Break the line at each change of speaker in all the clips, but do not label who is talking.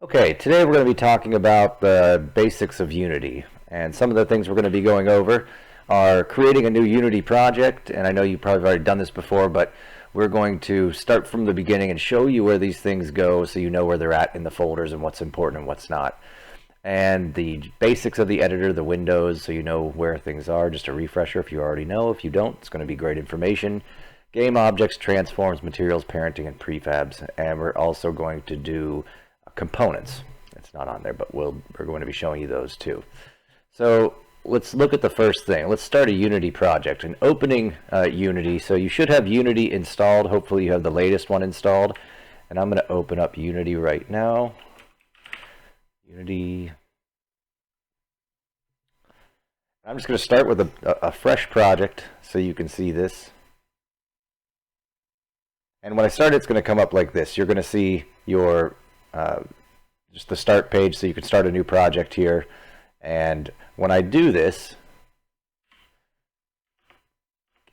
Okay, today we're going to be talking about the basics of Unity, and some of the things we're going to be going over are creating a new Unity project. And I know you've probably already done this before, but we're going to start from the beginning and show you where these things go so you know where they're at in the folders and what's important and what's not. And the basics of the editor, the windows, so you know where things are. Just a refresher if you already know. If you don't, it's going to be great information. Game objects, transforms, materials, parenting, and prefabs. And we're also going to do components. It's not on there, but we're going to be showing you those too. So let's look at the first thing. Let's start a Unity project. And opening Unity, so you should have Unity installed. Hopefully you have the latest one installed. And I'm going to open up Unity right now. Unity. I'm just going to start with a fresh project so you can see this. And when I start, it's going to come up like this. You're going to see your just the start page, so you can start a new project here. And when I do this,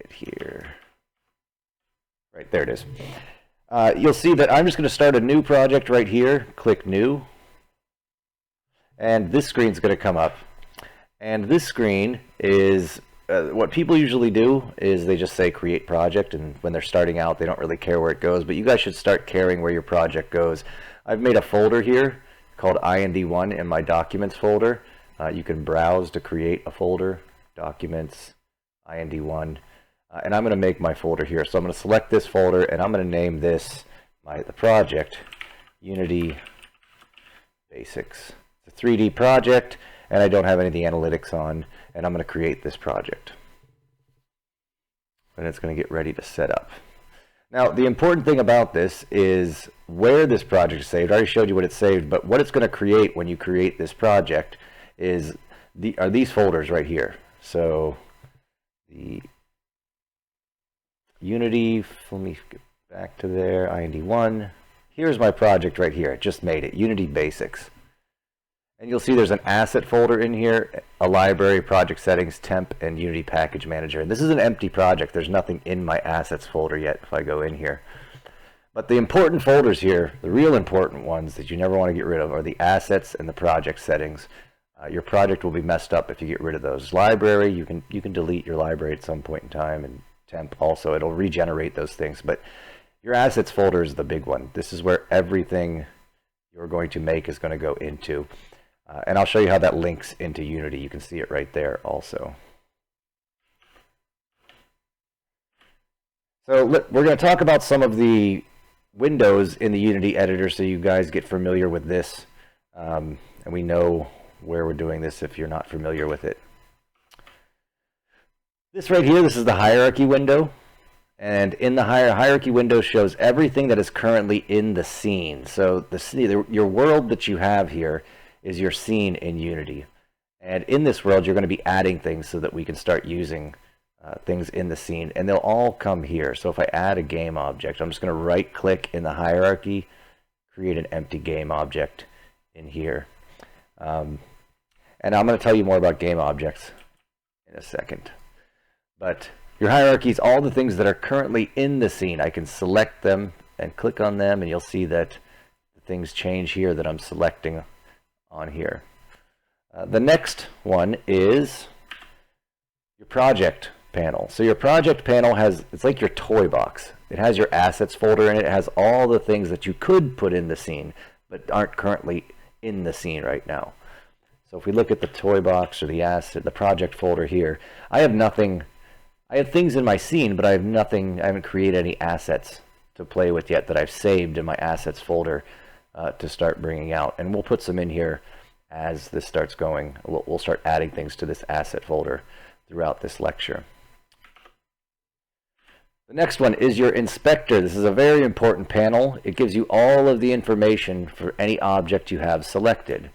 get here, right there it is. You'll see that I'm just going to start a new project right here. Click New, and this screen's going to come up. And this screen is what people usually do is they just say create project, and when they're starting out they don't really care where it goes, but you guys should start caring where your project goes. I've made a folder here called IND1 in my documents folder. You can browse to create a folder, documents, IND1, and I'm going to make my folder here. So I'm going to select this folder and I'm going to name this the project UnityBasics. It's a 3D project and I don't have any of the analytics on, and I'm going to create this project. And it's going to get ready to set up. Now, the important thing about this is where this project is saved. I already showed you what it's saved, but what it's going to create when you create this project are these folders right here. So the Unity, let me get back to there, IND1. Here's my project right here. I just made it, UnityBasics. And you'll see there's an asset folder in here, a library, project settings, temp, and Unity package manager. And this is an empty project. There's nothing in my assets folder yet if I go in here. But the important folders here, the real important ones that you never want to get rid of, are the assets and the project settings. Your project will be messed up if you get rid of those. Library, you can delete your library at some point in time, and temp also, it'll regenerate those things. But your assets folder is the big one. This is where everything you're going to make is going to go into. And I'll show you how that links into Unity. You can see it right there also. So we're going to talk about some of the windows in the Unity editor so you guys get familiar with this. And we know where we're doing this if you're not familiar with it. This right here, this is the hierarchy window. And in the hierarchy window shows everything that is currently in the scene. So your world that you have here is your scene in Unity. And in this world, you're going to be adding things so that we can start using things in the scene. And they'll all come here. So if I add a game object, I'm just going to right-click in the hierarchy, create an empty game object in here. And I'm going to tell you more about game objects in a second. But your hierarchy is all the things that are currently in the scene. I can select them and click on them, and you'll see that the things change here that I'm selecting on here. The next one is your project panel. So your project panel it's like your toy box. It has your assets folder in it. It has all the things that you could put in the scene but aren't currently in the scene right now. So if we look at the toy box or the project folder here, I have nothing. I have things in my scene, but I have nothing. I haven't created any assets to play with yet that I've saved in my assets folder to start bringing out. And we'll put some in here as this starts going. We'll start adding things to this asset folder throughout this lecture. The next one is your inspector. This is a very important panel. It gives you all of the information for any object you have selected.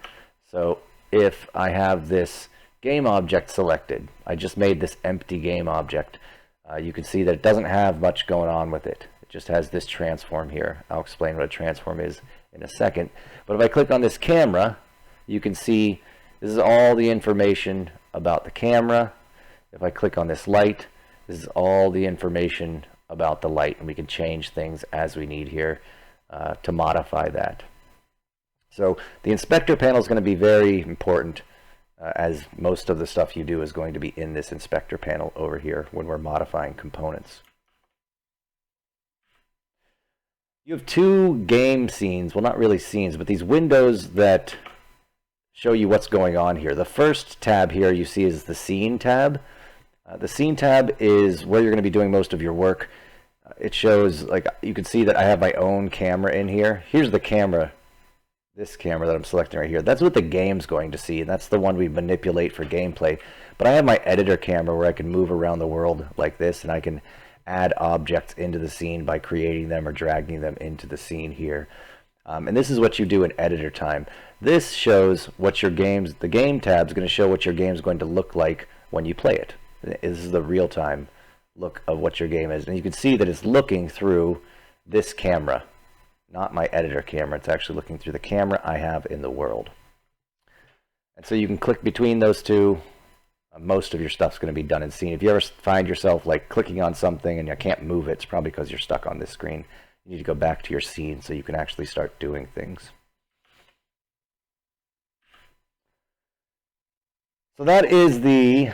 So if I have this game object selected, I just made this empty game object, you can see that it doesn't have much going on with it. It just has this transform here. I'll explain what a transform is in a second. But if I click on this camera, you can see this is all the information about the camera. If I click on this light, this is all the information about the light, and we can change things as we need here to modify that. So the inspector panel is going to be very important, as most of the stuff you do is going to be in this inspector panel over here when we're modifying components. You have two game scenes, well, not really scenes, but these windows that show you what's going on here. The first tab here you see is the scene tab. The scene tab is where you're going to be doing most of your work. It shows, like, you can see that I have my own camera in here. Here's the camera, this camera that I'm selecting right here. That's what the game's going to see, and that's the one we manipulate for gameplay. But I have my editor camera where I can move around the world like this, and I can add objects into the scene by creating them or dragging them into the scene here. And this is what you do in editor time. This shows what your game's, the game tab is going to show what your game's going to look like when you play it. This is the real-time look of what your game is. And you can see that it's looking through this camera, not my editor camera. It's actually looking through the camera I have in the world. And so you can click between those two. Most of your stuff's going to be done in scene. If you ever find yourself like clicking on something and you can't move it, it's probably because you're stuck on this screen. You need to go back to your scene so you can actually start doing things. So that is the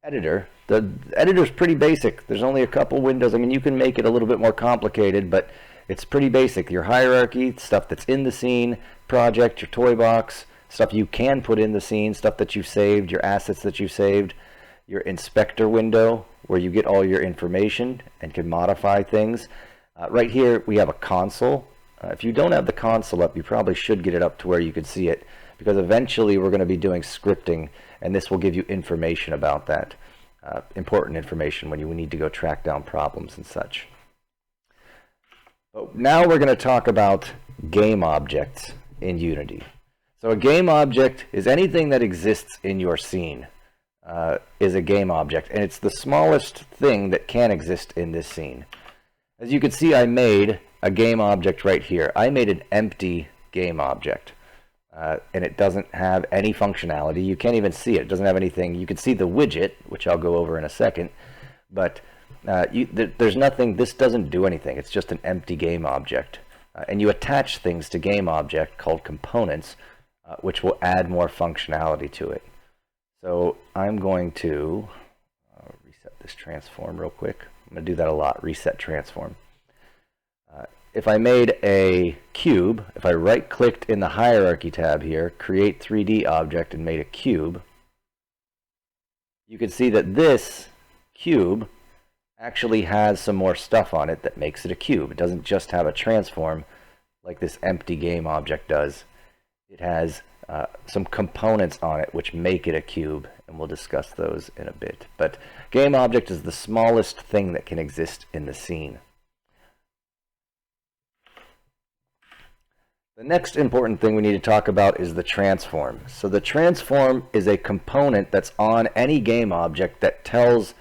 editor. The editor's pretty basic. There's only a couple windows. I mean, you can make it a little bit more complicated, but it's pretty basic. Your hierarchy, stuff that's in the scene, project, your toy box, stuff you can put in the scene, stuff that you've saved, your assets that you've saved, your inspector window where you get all your information and can modify things. Right here we have a console. If you don't have the console up, you probably should get it up to where you can see it, because eventually we're going to be doing scripting, and this will give you information about that. Important information when you need to go track down problems and such. But now we're going to talk about game objects in Unity. So a game object is anything that exists in your scene is a game object, and it's the smallest thing that can exist in this scene. As you can see, I made a game object right here. I made an empty game object, and it doesn't have any functionality. You can't even see it. It doesn't have anything. You can see the widget, which I'll go over in a second, but there's nothing. This doesn't do anything. It's just an empty game object. And you attach things to game object called components, which will add more functionality to it. So I'm going to reset this transform real quick. I'm going to do that a lot, reset transform. If I made a cube, if I right-clicked in the hierarchy tab here, create 3D object, and made a cube, you can see that this cube actually has some more stuff on it that makes it a cube. It doesn't just have a transform like this empty game object does. It has some components on it which make it a cube, and we'll discuss those in a bit. But game object is the smallest thing that can exist in the scene. The next important thing we need to talk about is the transform. So the transform is a component that's on any game object that holds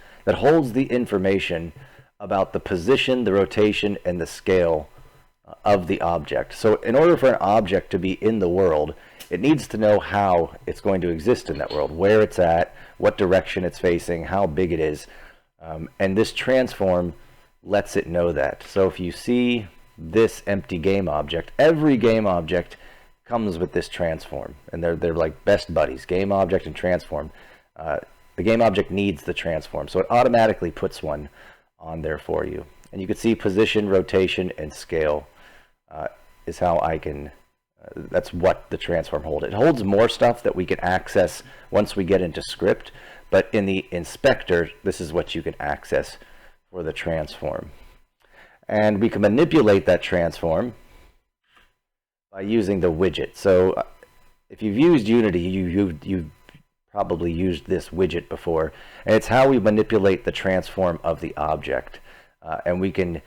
the information about the position, the rotation, and the scale of the object. So in order for an object to be in the world, it needs to know how it's going to exist in that world, where it's at, what direction it's facing, how big it is. And this transform lets it know that. So if you see this empty game object, every game object comes with this transform, and they're like best buddies, game object and transform. The game object needs the transform, so it automatically puts one on there for you. And you can see position, rotation, and scale is how I can, that's what the transform holds. It holds more stuff that we can access once we get into script, but in the inspector, this is what you can access for the transform. And we can manipulate that transform by using the widget. So if you've used Unity, you've probably used this widget before, and it's how we manipulate the transform of the object. And we can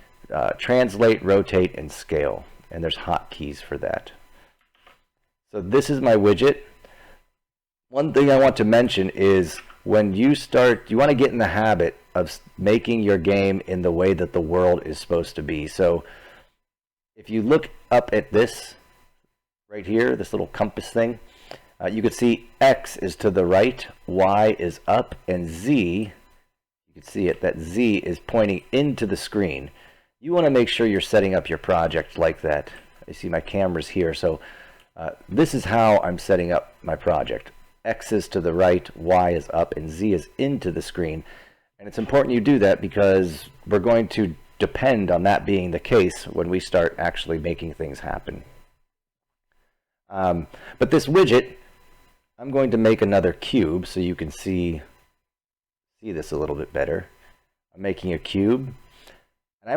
translate, rotate, and scale, and there's hotkeys for that. So this is my widget. One thing I want to mention is when you want to get in the habit of making your game in the way that the world is supposed to be. So if you look up at this right here, this little compass thing, you can see X is to the right, Y is up, and Z, you can see it, that Z is pointing into the screen. You want to make sure you're setting up your project like that. You see my camera's here. So this is how I'm setting up my project. X is to the right, Y is up, and Z is into the screen. And it's important you do that because we're going to depend on that being the case when we start actually making things happen. But this widget, I'm going to make another cube so you can see this a little bit better. I'm making a cube, and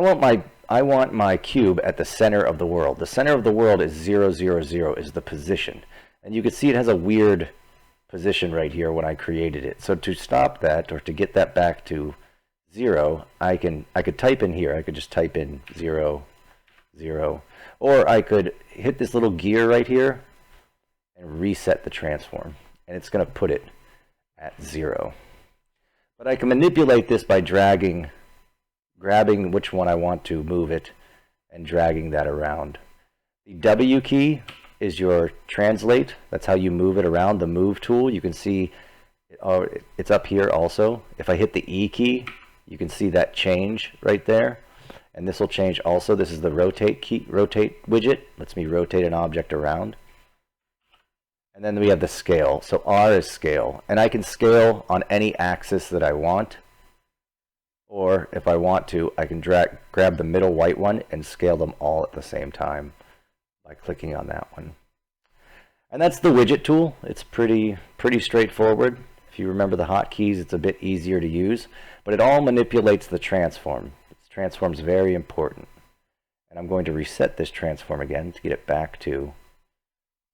I want my cube at the center of the world. The center of the world is 0, 0, 0 is the position, and you can see it has a weird position right here when I created it. So to stop that, or to get that back to 0, I could type in here. I could just type in 0, 0, or I could hit this little gear right here and reset the transform, and it's going to put it at 0. But I can manipulate this by grabbing which one I want to move it and dragging that around. The W key is your translate. That's how you move it around, the move tool. You can see it's up here also. If I hit the E key, you can see that change right there. And this will change also. This is the rotate key, rotate widget. Lets me rotate an object around. And then we have the scale. So R is scale. And I can scale on any axis that I want. Or if I want to, I can grab the middle white one and scale them all at the same time by clicking on that one. And that's the widget tool. It's pretty straightforward. If you remember the hotkeys, it's a bit easier to use. But it all manipulates the transform. This transform's very important. And I'm going to reset this transform again to get it back to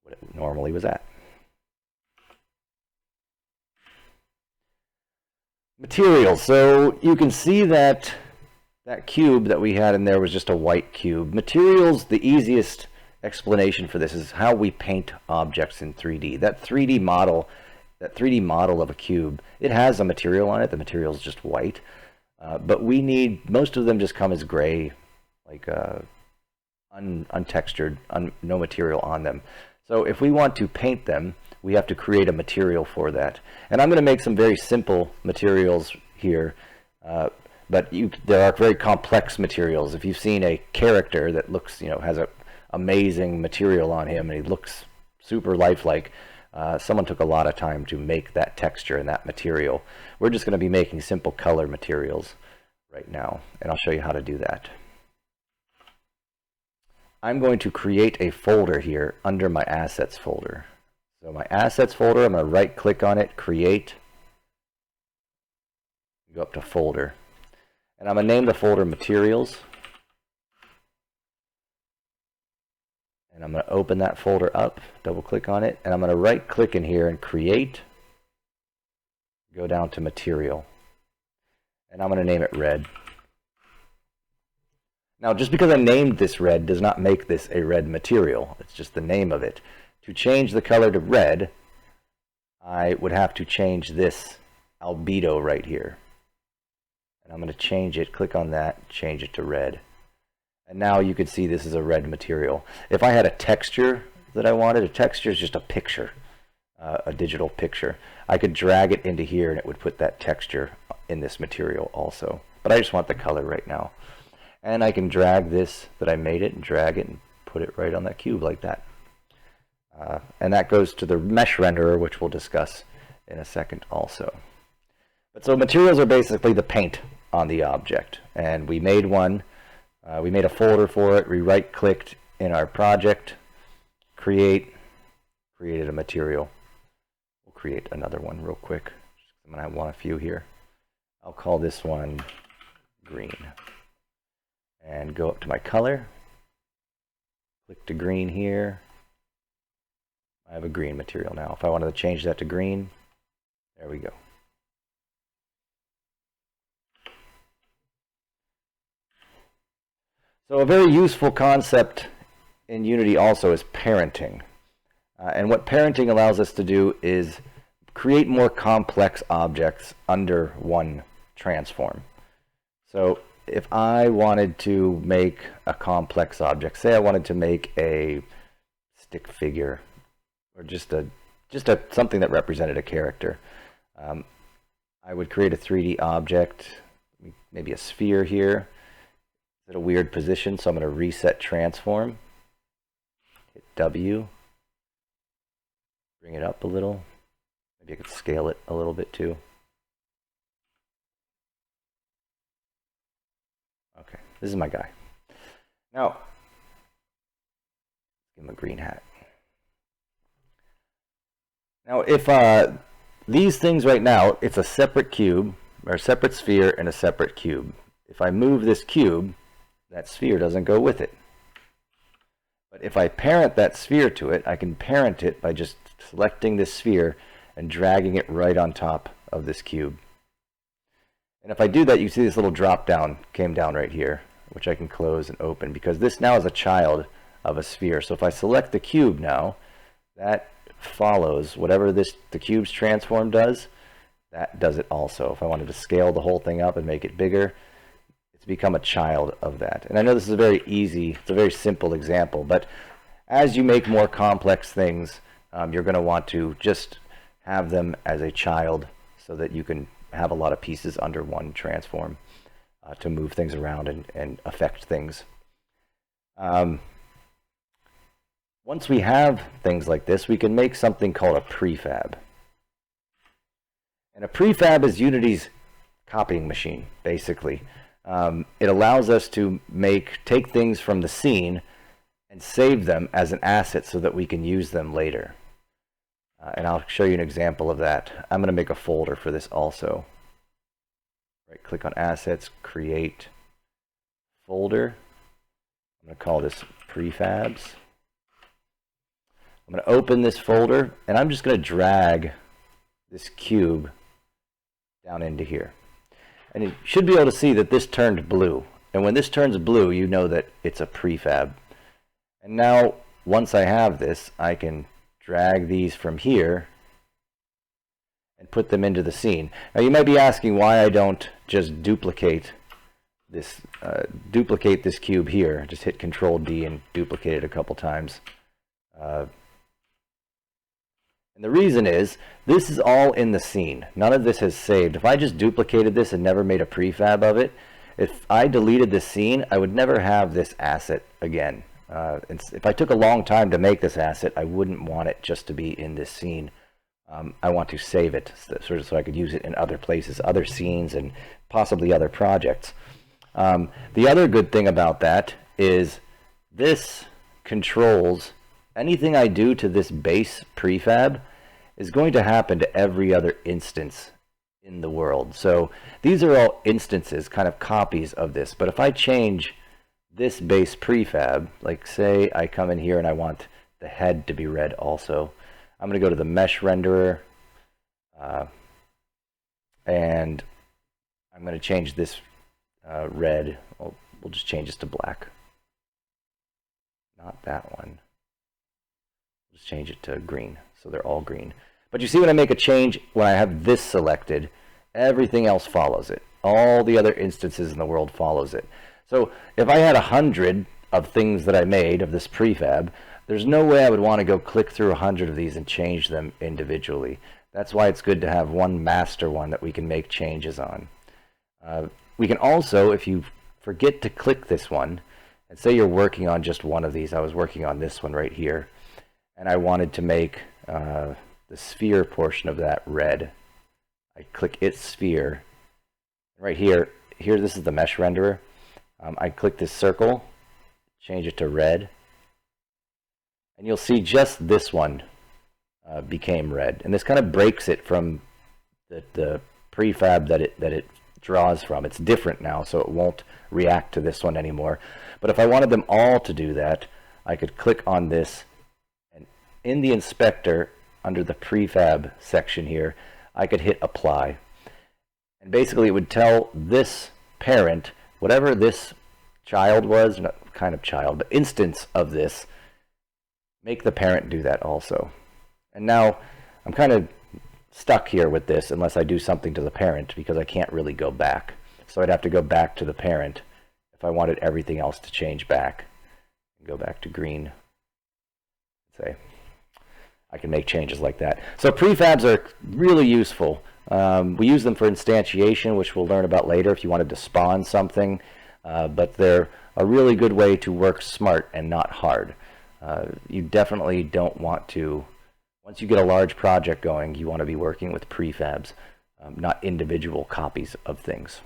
what it normally was at. Materials. So you can see that that cube that we had in there was just a white cube. Materials, the easiest explanation for this is how we paint objects in 3D. That 3D model of a cube, it has a material on it. The material is just white. But we need, most of them just come as gray, like untextured, no material on them. So if we want to paint them, we have to create a material for that. And I'm going to make some very simple materials here, but there are very complex materials. If you've seen a character that looks, has an amazing material on him and he looks super lifelike, someone took a lot of time to make that texture and that material. We're just going to be making simple color materials right now, and I'll show you how to do that. I'm going to create a folder here under my assets folder. So my assets folder, I'm going to right click on it, create, go up to folder, and I'm going to name the folder materials, and I'm going to open that folder up, double click on it, and I'm going to right click in here and create, go down to material, and I'm going to name it red. Now, just because I named this red does not make this a red material. It's just the name of it. To change the color to red, I would have to change this albedo right here. And I'm going to change it, click on that, change it to red. And now you can see this is a red material. If I had a texture that I wanted, a texture is just a picture, a digital picture. I could drag it into here and it would put that texture in this material also. But I just want the color right now. And I can drag this that I made it and drag it and put it right on that cube like that. And that goes to the mesh renderer, which we'll discuss in a second also. But so materials are basically the paint on the object. And we made one. We made a folder for it. We right-clicked in our project, created a material. We'll create another one real quick. I'm going to want a few here. I'll call this one green. And go up to my color, click to green here. I have a green material now. If I wanted to change that to green, there we go. So a very useful concept in Unity also is parenting. And what parenting allows us to do is create more complex objects under one transform. So if I wanted to make a complex object, say I wanted to make a stick figure or just something that represented a character, I would create a 3D object, maybe a sphere here. It's at a weird position, so I'm going to reset transform. hit W, bring it up a little. Maybe I could scale it a little bit too. Okay, this is my guy. Now, give him a green hat. Now, if these things right now, it's a separate cube, or a separate sphere and a separate cube. If I move this cube, that sphere doesn't go with it. But if I parent that sphere to it, I can parent it by just selecting this sphere and dragging it right on top of this cube. And if I do that, you see this little drop down came down right here, which I can close and open, because this now is a child of a sphere. So if I select the cube now, that follows whatever the cube's transform does, that does it also. If I wanted to scale the whole thing up and make it bigger, it's become a child of that. And I know this is a very easy, it's a very simple example, but as you make more complex things, you're going to want to just have them as a child so that you can have a lot of pieces under one transform to move things around and affect things. Once we have things like this, we can make something called a prefab. And a prefab is Unity's copying machine, basically. It allows us to take things from the scene and save them as an asset so that we can use them later. And I'll show you an example of that. I'm going to make a folder for this also. Right, click on Assets, Create Folder. I'm going to call this Prefabs. I'm going to open this folder, and I'm just going to drag this cube down into here. And you should be able to see that this turned blue. And when this turns blue, you know that it's a prefab. And now, once I have this, I can drag these from here and put them into the scene. Now you might be asking why I don't just duplicate this cube here. Just hit Control D and duplicate it a couple times. And the reason is, this is all in the scene. None of this has saved. If I just duplicated this and never made a prefab of it, if I deleted this scene, I would never have this asset again. If I took a long time to make this asset, I wouldn't want it just to be in this scene. I want to save it so I could use it in other places, other scenes, and possibly other projects. The other good thing about that is this controls anything I do to this base prefab is going to happen to every other instance in the world. So these are all instances, kind of copies of this. But if I change this base prefab, like say I come in here and I want the head to be red also, I'm going to go to the mesh renderer and I'm going to change this red. We'll just change this to black. Not that one. Just change it to green, so they're all green. But you see, when I make a change, when I have this selected, everything else follows it. All the other instances in the world follows it. So if I had 100 of things that I made of this prefab, there's no way I would want to go click through 100 of these and change them individually. That's why it's good to have one master one that we can make changes on. We can also, if you forget to click this one, and say you're working on just one of these, I was working on this one right here, and I wanted to make the sphere portion of that red. I click its sphere. Right here, this is the mesh renderer. I click this circle, change it to red, and you'll see just this one became red. And this kind of breaks it from the prefab that it draws from. It's different now, so it won't react to this one anymore. But if I wanted them all to do that, I could click on this, and in the inspector, under the prefab section here, I could hit apply. And basically it would tell this parent, whatever this child was, not kind of child, but instance of this, make the parent do that also. And now I'm kind of stuck here with this unless I do something to the parent, because I can't really go back. So I'd have to go back to the parent if I wanted everything else to change back. Go back to green. Say, I can make changes like that. So prefabs are really useful. We use them for instantiation, which we'll learn about later if you wanted to spawn something. But they're a really good way to work smart and not hard. You definitely don't want to, once you get a large project going, you want to be working with prefabs, not individual copies of things.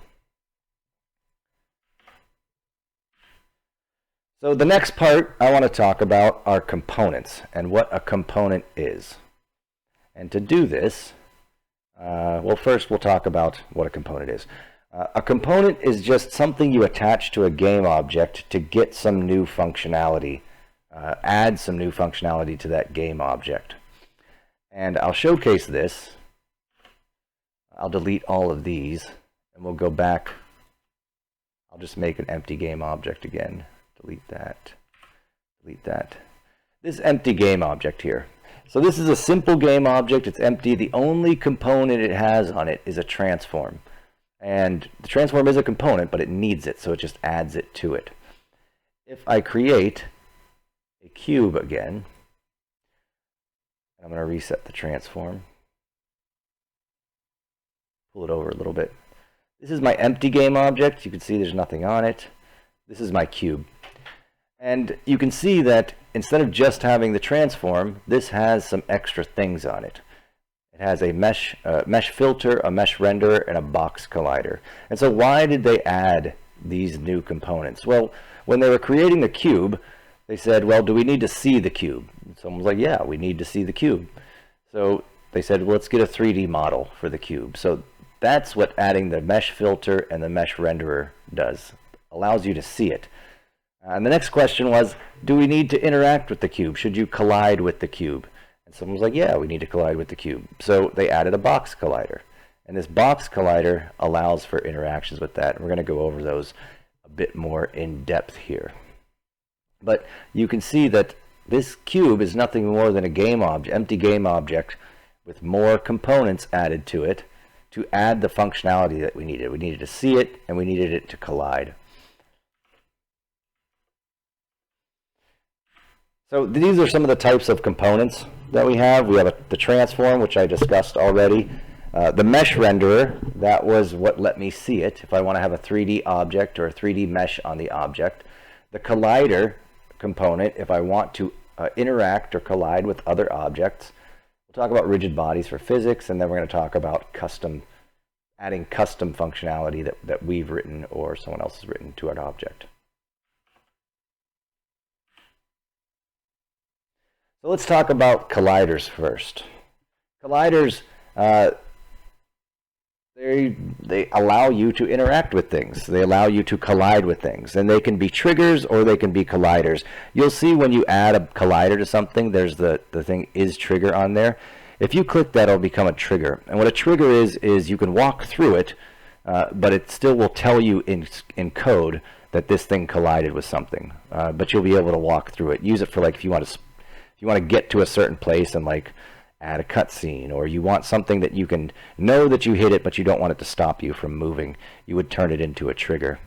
So the next part I want to talk about are components and what a component is. And to do this, well, first we'll talk about what a component is. A component is just something you attach to a game object to get some new functionality, add some new functionality to that game object. And I'll showcase this. I'll delete all of these, and we'll go back. I'll just make an empty game object again. Delete that. Delete that. This empty game object here. So this is a simple game object. It's empty. The only component it has on it is a transform. And the transform is a component, but it needs it, so it just adds it to it. If I create a cube again, I'm going to reset the transform. Pull it over a little bit. This is my empty game object. You can see there's nothing on it. This is my cube. And you can see that instead of just having the transform, this has some extra things on it. It has a mesh filter, a mesh renderer, and a box collider. And so why did they add these new components? Well, when they were creating the cube, they said, well, do we need to see the cube? And someone was like, yeah, we need to see the cube. So they said, well, let's get a 3D model for the cube. So that's what adding the mesh filter and the mesh renderer does. Allows you to see it. And the next question was, do we need to interact with the cube? Should you collide with the cube? And someone was like, yeah, we need to collide with the cube. So they added a box collider. And this box collider allows for interactions with that. And we're going to go over those a bit more in depth here. But you can see that this cube is nothing more than a game object, empty game object with more components added to it to add the functionality that we needed. We needed to see it, and we needed it to collide. So these are some of the types of components that we have. We have the transform, which I discussed already. The mesh renderer, that was what let me see it if I want to have a 3D object or a 3D mesh on the object. The collider component, if I want to interact or collide with other objects. We'll talk about rigid bodies for physics, and then we're going to talk about adding custom functionality that we've written or someone else has written to an object. So let's talk about colliders first. Colliders, they allow you to interact with things. They allow you to collide with things. And they can be triggers or they can be colliders. You'll see when you add a collider to something, there's the thing is trigger on there. If you click that, it'll become a trigger. And what a trigger is you can walk through it, but it still will tell you in code that this thing collided with something. But you'll be able to walk through it. Use it for, like, if you want to get to a certain place and, like, add a cutscene, or you want something that you can know that you hit it but you don't want it to stop you from moving, you would turn it into a trigger.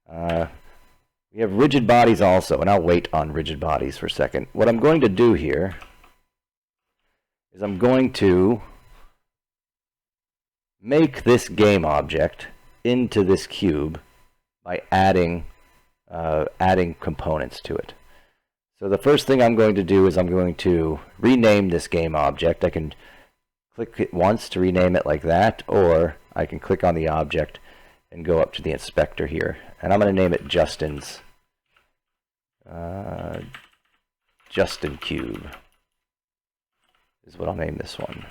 We have rigid bodies also, and I'll wait on rigid bodies for a second. What I'm going to do here is I'm going to make this game object into this cube by adding components to it. So the first thing I'm going to do is I'm going to rename this game object. I can click it once to rename it like that, or I can click on the object and go up to the inspector here. And I'm going to name it Justin's Justin Cube is what I'll name this one.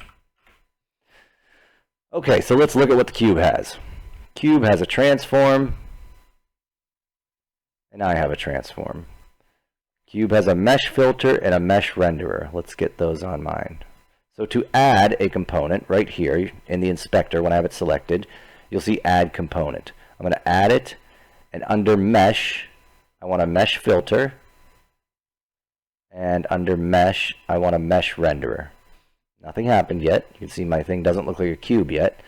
Okay, so let's look at what the cube has. Cube has a transform, and I have a transform. Cube has a mesh filter and a mesh renderer. Let's get those on mine. So to add a component right here in the inspector, when I have it selected, you'll see add component. I'm going to add it, and under mesh, I want a mesh filter, and under mesh, I want a mesh renderer. Nothing happened yet. You can see my thing doesn't look like a cube yet.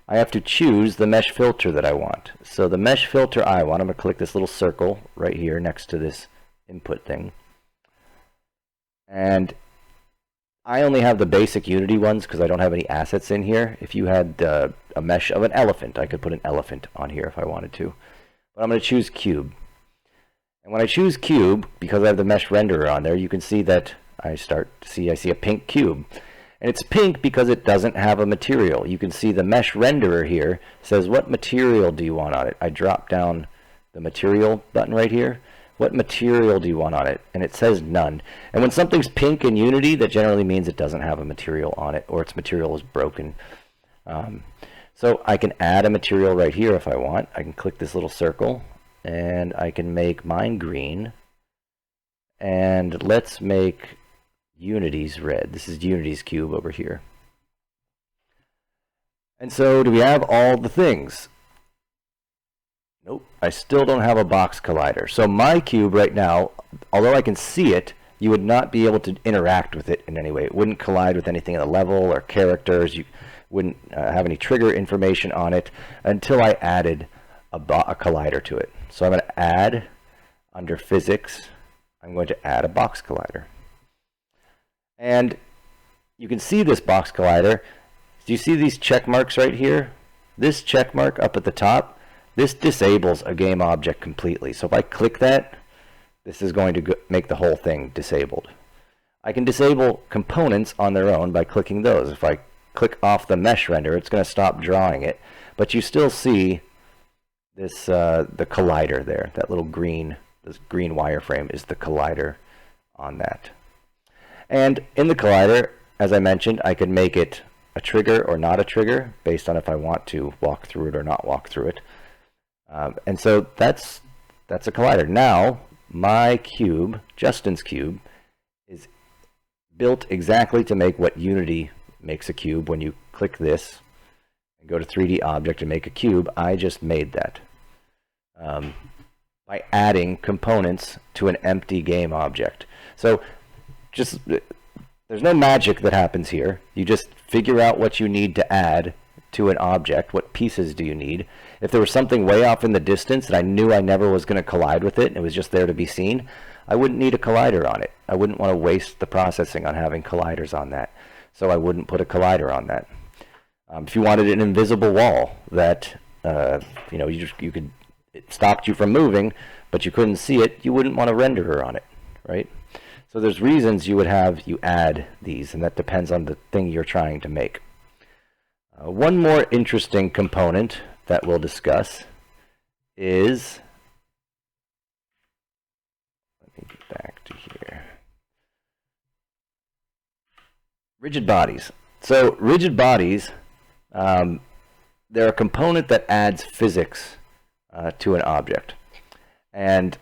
I have to choose the mesh filter that I want. So the mesh filter I want, I'm going to click this little circle right here next to this input thing. And I only have the basic Unity ones because I don't have any assets in here. If you had a mesh of an elephant, I could put an elephant on here if I wanted to. But I'm going to choose cube. And when I choose cube, because I have the mesh renderer on there, you can see that I see a pink cube. And it's pink because it doesn't have a material. You can see the mesh renderer here says, what material do you want on it? I drop down the material button right here. What material do you want on it? And it says none. And when something's pink in Unity, that generally means it doesn't have a material on it, or its material is broken. So I can add a material right here if I want. I can click this little circle, and I can make mine green. And let's make Unity's red. This is Unity's cube over here. And so do we have all the things? Nope, I still don't have a box collider. So my cube right now, although I can see it, you would not be able to interact with it in any way. It wouldn't collide with anything in the level or characters. You wouldn't have any trigger information on it until I added a collider to it. So I'm going to add, under physics, I'm going to add a box collider. And you can see this box collider. Do you see these check marks right here? This check mark up at the top, this disables a game object completely. So if I click that, this is going to make the whole thing disabled. I can disable components on their own by clicking those. If I click off the mesh render, it's going to stop drawing it. But you still see this the collider there. That little green, this green wireframe is the collider on that. And in the collider, as I mentioned, I can make it a trigger or not a trigger based on if I want to walk through it or not walk through it. And so that's a collider. Now, my cube, Justin's cube, is built exactly to make what Unity makes a cube. When you click this and go to 3D Object and make a cube, I just made that by adding components to an empty game object. So there's no magic that happens here. You just figure out what you need to add to an object. What pieces do you need? If there was something way off in the distance and I knew I never was going to collide with it and it was just there to be seen, I wouldn't need a collider on it. I wouldn't want to waste the processing on having colliders on that. So I wouldn't put a collider on that. If you wanted an invisible wall that it stopped you from moving, but you couldn't see it, you wouldn't want a renderer on it, right? So there's reasons you add these, and that depends on the thing you're trying to make. One more interesting component that we'll discuss is, let me get back to here, rigid bodies. So rigid bodies, they're a component that adds physics to an object. And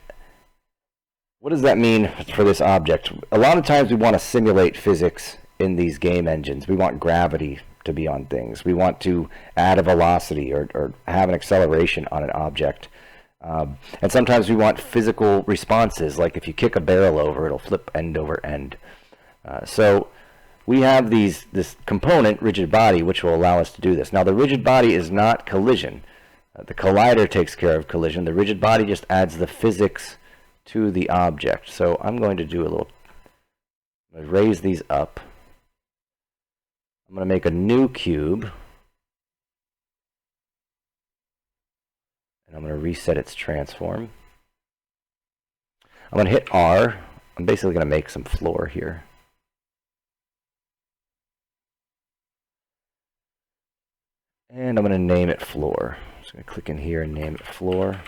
what does that mean for this object? A lot of times we want to simulate physics in these game engines. We want gravity to be on things. We want to add a velocity or have an acceleration on an object. And sometimes we want physical responses, like if you kick a barrel over, it'll flip end over end. So we have this component, rigid body, which will allow us to do this. Now the rigid body is not collision. The collider takes care of collision. The rigid body just adds the physics to the object. So I'm going to raise these up. I'm going to make a new cube. And I'm going to reset its transform. I'm going to hit R. I'm basically going to make some floor here. And I'm going to name it floor. I'm just going to click in here and name it floor.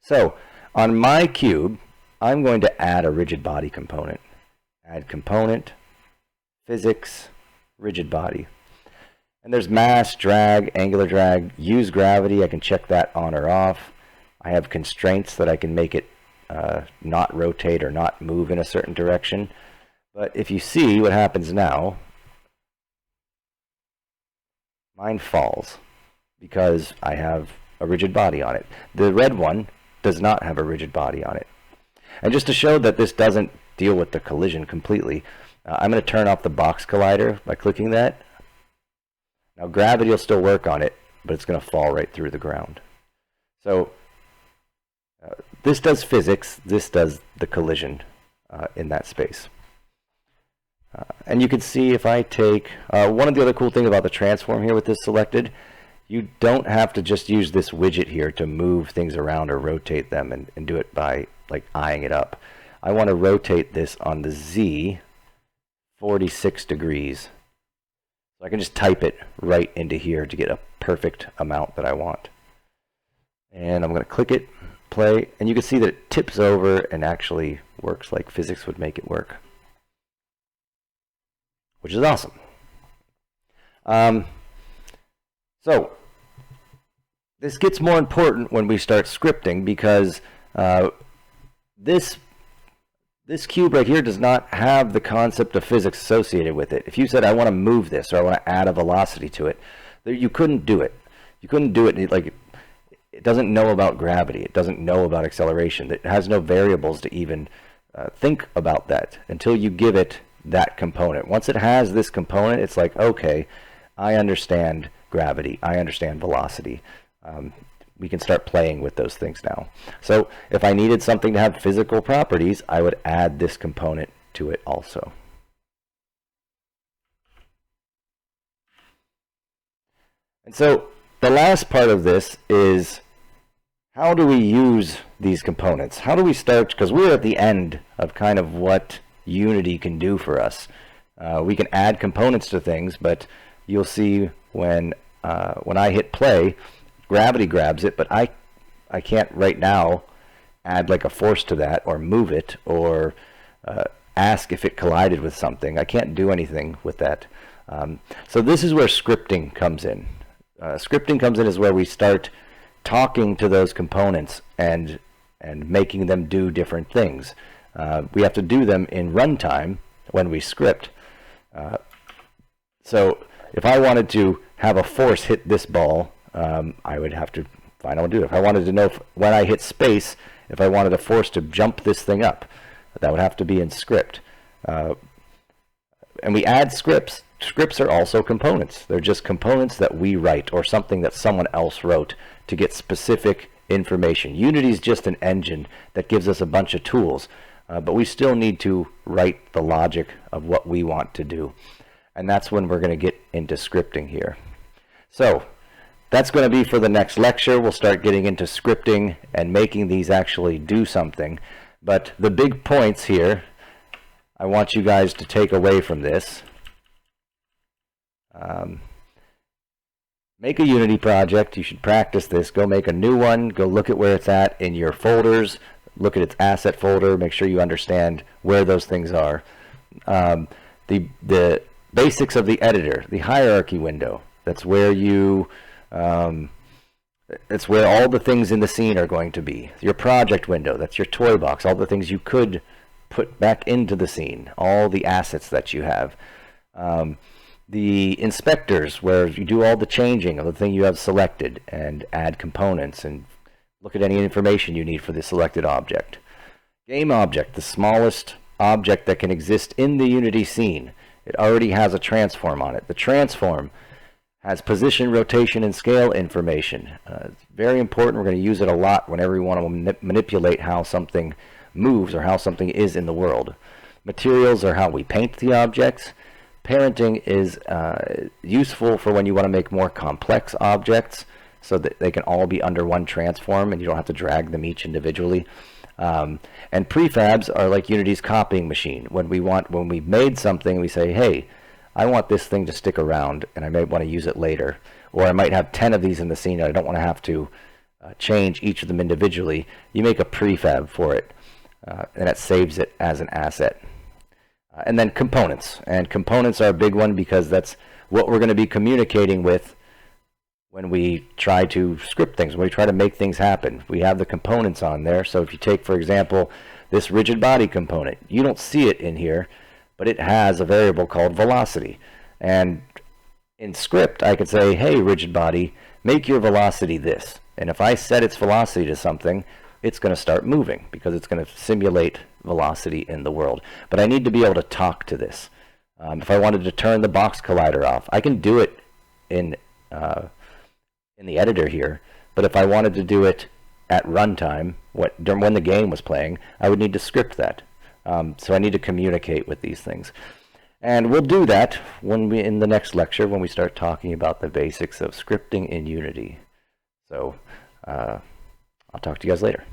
So on my cube, I'm going to add a rigid body component. Add component, physics, rigid body. And there's mass, drag, angular drag, use gravity. I can check that on or off. I have constraints that I can make it not rotate or not move in a certain direction. But if you see what happens now, mine falls because I have a rigid body on it. The red one does not have a rigid body on it. And just to show that this doesn't deal with the collision completely, I'm going to turn off the box collider by clicking that. Now gravity will still work on it, but it's going to fall right through the ground. So this does physics, this does the collision in that space. And you can see if I take, one of the other cool things about the transform here with this selected, You don't have to just use this widget here to move things around or rotate them and do it by like eyeing it up. I want to rotate this on the Z 46 degrees. So I can just type it right into here to get a perfect amount that I want. And I'm going to click it, play, and you can see that it tips over and actually works like physics would make it work, which is awesome. So this gets more important when we start scripting, because this cube right here does not have the concept of physics associated with it. If you said, I want to move this, or I want to add a velocity to it, you couldn't do it. You couldn't do it. Like, it doesn't know about gravity. It doesn't know about acceleration. It has no variables to even think about that until you give it that component. Once it has this component, it's like, okay, I understand gravity. I understand velocity. We can start playing with those things now. So if I needed something to have physical properties, I would add this component to it also. And so the last part of this is, how do we use these components? How do we start? Because we're at the end of kind of what Unity can do for us. We can add components to things, but you'll see when I hit play, gravity grabs it, but I can't right now add like a force to that, or move it, or ask if it collided with something. I can't do anything with that. So this is where scripting comes in. Scripting comes in is where we start talking to those components and making them do different things. We have to do them in runtime when we script. So if I wanted to have a force hit this ball, I would have to find out what to do. If I wanted to know when I hit space, if I wanted a force to jump this thing up, that would have to be in script. And we add scripts. Scripts are also components. They're just components that we write, or something that someone else wrote to get specific information. Unity is just an engine that gives us a bunch of tools, but we still need to write the logic of what we want to do. And that's when we're going to get into scripting here. So that's going to be for the next lecture. We'll start getting into scripting and making these actually do something. But the big points here I want you guys to take away from this. Make a Unity project. You should practice this. Go make a new one. Go look at where it's at in your folders. Look at its asset folder. Make sure you understand where those things are. The basics of the editor, the hierarchy window. That's where you it's where all the things in the scene are going to be. Your project window, that's your toy box, all the things you could put back into the scene, all the assets that you have. The inspectors, where you do all the changing of the thing you have selected and add components and look at any information you need for the selected object. Game object, the smallest object that can exist in the Unity scene. It already has a transform on it. The transform has position, rotation, and scale information. It's very important. We're going to use it a lot whenever we want to manipulate how something moves or how something is in the world. Materials are how we paint the objects. Parenting is useful for when you want to make more complex objects so that they can all be under one transform and you don't have to drag them each individually. And prefabs are like Unity's copying machine. When we made something, we say, hey, I want this thing to stick around and I may want to use it later. Or I might have 10 of these in the scene and I don't want to have to change each of them individually. You make a prefab for it and it saves it as an asset. And then components. And components are a big one because that's what we're going to be communicating with when we try to script things, when we try to make things happen. We have the components on there. So if you take, for example, this rigid body component, you don't see it in here, but it has a variable called velocity. And in script, I could say, hey, rigid body, make your velocity this. And if I set its velocity to something, it's going to start moving because it's going to simulate velocity in the world. But I need to be able to talk to this. If I wanted to turn the box collider off, I can do it in the editor here. But if I wanted to do it at runtime, when the game was playing, I would need to script that. So I need to communicate with these things. And we'll do that in the next lecture when we start talking about the basics of scripting in Unity. So I'll talk to you guys later.